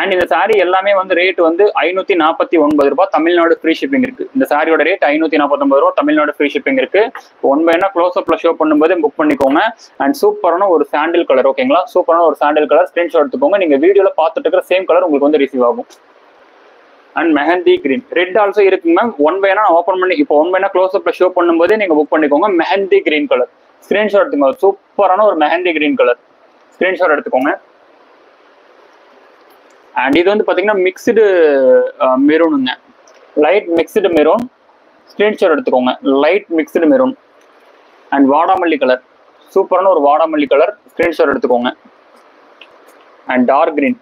And இந்த sorry எல்லாமே வந்து ரேட் வந்து 549 ரூபாய், தமிழ்நாடு ஃப்ரீ ஷிப்பிங் இருக்கு. இந்த சாரியோட ரேட் 549 ரூபாய், தமிழ்நாடு ஃப்ரீ ஷிப்பிங் இருக்கு. ஒன் பை ஒன்னா க்ளோஸ் அப்ல ஷோ பண்ணும்போது புக் பண்ணிக்கோங்க. அண்ட் சூப்பரான ஒரு சாண்டில் கலர், ஓகேங்களா? சூப்பரான ஒரு சாண்டில் கலர் ஸ்கிரீன்ஷாட் எடுத்துக்கோங்க. நீங்க வீடியோல பார்த்துட்டு இருக்கிற சேம் கலர் உங்களுக்கு வந்து ரிசீவ் ஆகும். And mehndi green red also இருக்குங்க மேம். ஒன் பை ஒன்னா ஓப்பன் பண்ணி இப்போ ஒன் பை ஒன்னா க்ளோஸ் அப்ல ஷோ பண்ணும்போது நீங்க புக் பண்ணிக்கோங்க. மெஹந்தி கிரீன் கலர் ஸ்கிரீன்ஷாட் எடுத்துக்கோங்க. சூப்பரான ஒரு மெஹந்தி கிரீன் கலர் ஸ்கிரீன்ஷாட் எடுத்துக்கோங்க. அண்ட் இது வந்து பாத்தீங்கன்னா மிக்ஸ்டு மெரூனுங்க, லைட் மிக்ஸ்டு மெரூன் ஸ்கிரீன்ஷாட் எடுத்துக்கோங்க. லைட் மிக்ஸ்டு மெரூன் அண்ட் வாடாமல்லி கலர், சூப்பரான ஒரு வாடாமல்லி கலர் ஸ்கிரீன்ஷாட் எடுத்துக்கோங்க. And dark green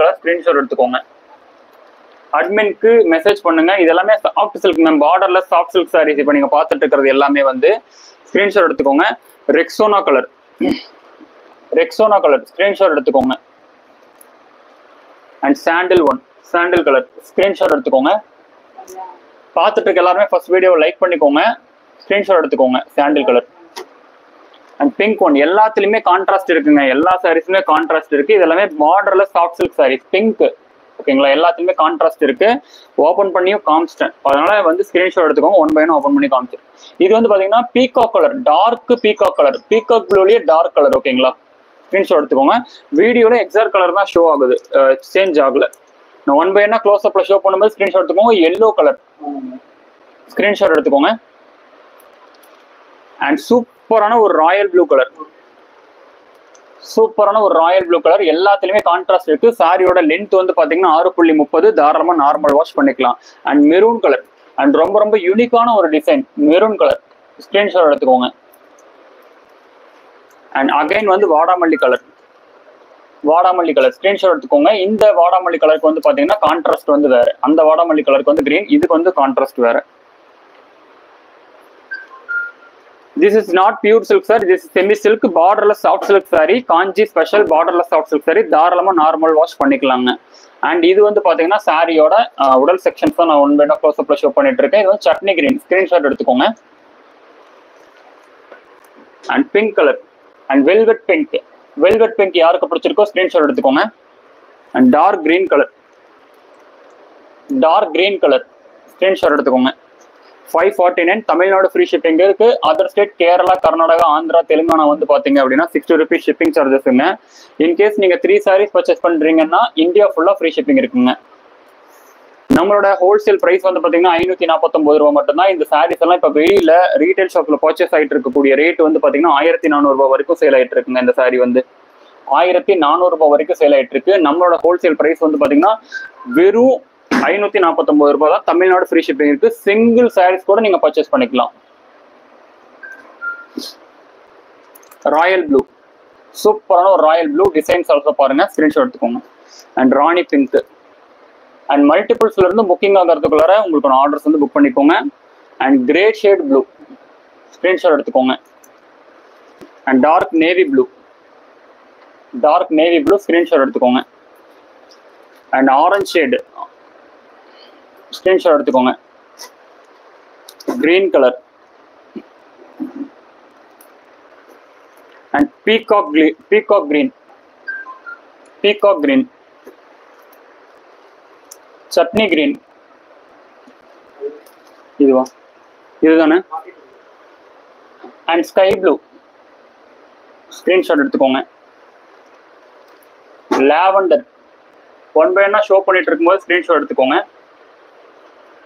colour screenshot எடுத்துக்கோங்க. அட்மின்க்கு மெசேஜ் பண்ணுங்க. இது எல்லாமே சாஃப்ட் சில்க் மேம், பார்டர்ல சாஃப்ட் சில்க் சாரீஸ் இப்போ நீங்க பார்த்துட்டு இருக்கிறது எல்லாமே வந்து ஸ்கிரீன்ஷாட் எடுத்துக்கோங்க. ரெக்ஸோனா கலர் ஸ்கிரீன்ஷாட் எடுத்துக்கோங்க. அண்ட் சாண்டில் கலர் ஸ்கிரீன்ஷாட் எடுத்துக்கோங்க. பார்த்துட்டு இருக்க எல்லாருமே ஃபர்ஸ்ட் வீடியோவை லைக் பண்ணிக்கோங்க, ஸ்கிரீன்ஷாட் எடுத்துக்கோங்க. சாண்டில் கலர் அண்ட் பிங்க் ஒன், எல்லாத்துலயுமே கான்ட்ராஸ்ட் இருக்குங்க. எல்லா சாரீஸுமே கான்ட்ராஸ்ட் இருக்கு. இது எல்லாமே பார்டர்ல சாஃப்ட் சில்க் சாரீஸ், பிங்க், ஓகேங்களா? எல்லாத்துலயுமே கான்ட்ராஸ்ட் இருக்கு. ஓப்பன் பண்ணியும் காமிச்சிட்டேன், அதனால வந்து ஸ்கிரீன்ஷாட் எடுத்துக்கோங்க. ஒன் பை ஒன் ஓப்பன் பண்ணி காமிச்சிட்டேன். இது வந்து பாத்தீங்கன்னா peacock colour, dark peacock colour, peacock ப்ளூலயே டார்க் கலர், ஓகேங்களா? ஸ்கிரீன்ஷாட் எடுத்துக்கோங்க. வீடியோல எக்ஸாக்ட் கலர் தான் ஷோ ஆகுது, சேஞ்ச் ஆகல. நான் ஒன் பை ஒன்னா க்ளோஸ் அப்ல ஷோ பண்ணும்போது ஸ்கிரீன்ஷாட் எடுத்துக்கோங்க. எல்லோ கலர் ஸ்கிரீன்ஷாட் எடுத்துக்கோங்க. அண்ட் சூப்பரான ஒரு ராயல் ப்ளூ கலர், எல்லாத்துலயுமே கான்ட்ராஸ்ட் இருக்கு. சாரியோட லென்த் வந்து பாத்தீங்கன்னா 6.30, தாராளமா நார்மல் வாஷ் பண்ணிக்கலாம். அண்ட் மெரூன் கலர், அண்ட் ரொம்ப ரொம்ப யூனிக்கான ஒரு டிசைன் மெரூன் கலர் ஸ்கிரீன்ஷாட் எடுத்துக்கோங்க. அண்ட் அகைன் வந்து வாடாமல்லி கலர் ஸ்கிரீன்ஷாட் எடுத்துக்கோங்க. இந்த வாடாமல்லி கலருக்கு வந்து பாத்தீங்கன்னா கான்ட்ராஸ்ட் வந்து வேற, அந்த வாடாமல்லி கலருக்கு வந்து கிரீன், இதுக்கு வந்து கான்ட்ராஸ்ட் வேற. This is not pure silk sir, this semi silk பார்டர்ல soft silk sari, Kanchi special பார்டர்ல சாஃப்ட் சில்க் சாரி, தாராளமா நார்மல் வாஷ் பண்ணிக்கலாங்க. அண்ட் இது வந்து பாத்தீங்கன்னா சாரியோட உடல் செக்ஷன்ஸ் தான் நான் ஒன் பை க்ளோஸ் அப்ல ஷோ பண்ணிட்டு இருக்கேன். இது வந்து சட்னி கிரீன் ஸ்கிரீன்ஷாட் எடுத்துக்கோங்க. And pink colour and velvet pink யாருக்கு பிடிச்சிருக்கோ ஸ்கிரீன்ஷாட் எடுத்துக்கோங்க. And dark green colour screenshot எடுத்துக்கோங்க. 549, தமிழ்நாடு ஃப்ரீ ஷிப்பிங் இருக்கு. அதர் ஸ்டேட் கேரளா, கர்நாடகா, ஆந்திரா, தெலுங்கானா வந்து பாத்தீங்க அப்படின்னா 60 rupees ஷிப்பிங் சார்ஜஸ்ங்க. இன்கேஸ் நீங்க 3 sarees பர்ச்சேஸ் பண்றீங்கன்னா இந்தியா ஃபுல்லா ஃப்ரீ ஷிப்பிங் இருக்குங்க. நம்மளோட ஹோல்சேல் பிரைஸ் வந்து பாத்தீங்கன்னா 549 ரூபாய் மட்டும்தான். இந்த சாரீஸ் எல்லாம் இப்ப வெளியில ரீட்டைல் ஷாப்ல பர்ச்சேஸ் ஆயிட்டு இருக்கக்கூடிய ரேட் வந்து பாத்தீங்கன்னா 1400 ரூபாய் வரைக்கும் சேல் ஆயிட்டு இருக்குங்க. இந்த சாரி வந்து 1400 ரூபாய் வரைக்கும் சேல் ஆயிட்டு இருக்கு. நம்மளோட ஹோல்சேல் பிரைஸ் வந்து பாத்தீங்கன்னா வெறும் 549 ரூபாய் தான். தமிழ்நாடு ஃப்ரீ ஷிப்பிங் இருக்கு. சிங்கிள் சாரீஸ் கூட நீங்க பர்ச்சேஸ் பண்ணிக்கலாம். ராயல் ப்ளூ, சூப்பரான ஒரு ராயல் ப்ளூ டிசைன்ஸ் ஆல்சோ பாருங்க, ஸ்கிரீன்ஷாட் எடுத்துக்கோங்க. அண்ட் ராணி பிங்க் அண்ட் மல்டிபிள்ஸ்ல இருந்து புக்கிங் ஆகிறதுக்குள்ளார உங்களுக்கு ஆர்டர்ஸ் வந்து புக் பண்ணிக்கோங்க. And grey shade blue screenshot எடுத்துக்கோங்க. And dark navy blue screenshot எடுத்துக்கோங்க. அண்ட் ஆரஞ்ச் ஷேடு ஸ்கிரீன்ஷாட் எடுத்துக்கோங்க. Green colour and peacock green chutney green, இதுதானே? அண்ட் ஸ்கை ப்ளூ ஸ்கிரீன்ஷாட் எடுத்துக்கோங்க. லாவெண்டர் ஒன் பை ஒன்னா ஷோ பண்ணிட்டு இருக்கும்போது ஸ்கிரீன்ஷாட் எடுத்துக்கோங்க.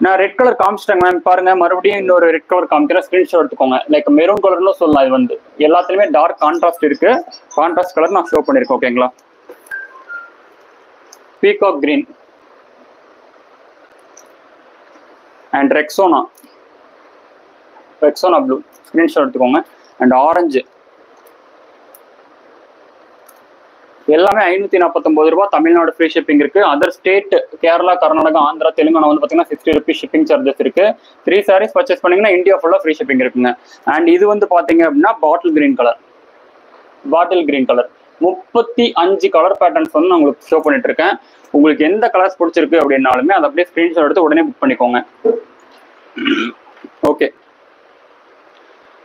நான் ரெட் கலர் காமிச்சிட்டேங்க மேம், பாருங்க மறுபடியும் இன்னொரு ரெட் கலர் காமிக்கிறேன், ஸ்கிரீன்ஷாட் எடுத்துக்கோங்க. லைக் மெரூன் கலர்னு சொல்லலாம். இது வந்து எல்லாத்துலயுமே டார்க் கான்ட்ராஸ்ட் இருக்கு. கான்ட்ராஸ்ட் கலர் நான் ஷோ பண்ணிருக்கேன், ஓகேங்களா? Peacock green and Rexona blue screenshot எடுத்துக்கோங்க. அண்ட் ஆரஞ்சு எல்லாமே 549 ரூபாய். தமிழ்நாடு ஃப்ரீ ஷிப்பிங் இருக்கு. அதர் ஸ்டேட் கேரளா, கர்நாடகா, ஆந்திரா, தெலுங்கானா வந்து பாத்தீங்கன்னா 60 rupees ஷிப்பிங் சார்ஜஸ் இருக்கு. 3 sarees பர்ச்சேஸ் பண்ணீங்கன்னா இந்தியா ஃபுல்லா ஃப்ரீ ஷிப்பிங் இருக்குங்க. அண்ட் இது வந்து பாத்தீங்க அப்படின்னா bottle green colour 35 colour patterns வந்து நான் உங்களுக்கு ஷோ பண்ணிட்டு இருக்கேன். உங்களுக்கு எந்த கலர்ஸ் பிடிச்சிருக்கு அப்படின்னாலுமே அதை அப்படியே ஸ்கிரீன்ஷாட் எடுத்து உடனே புக் பண்ணிக்கோங்க.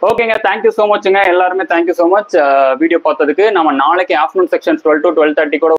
ஓகேங்க, தேங்க்யூ ஸோ மச்ங்க. எல்லாருமே தேங்க்யூ ஸோ மச் வீடியோ பார்த்ததுக்கு. நம்ம நாளைக்கு ஆஃப்டர்நூன் செக்ஷன் 12 to 12:30 கூட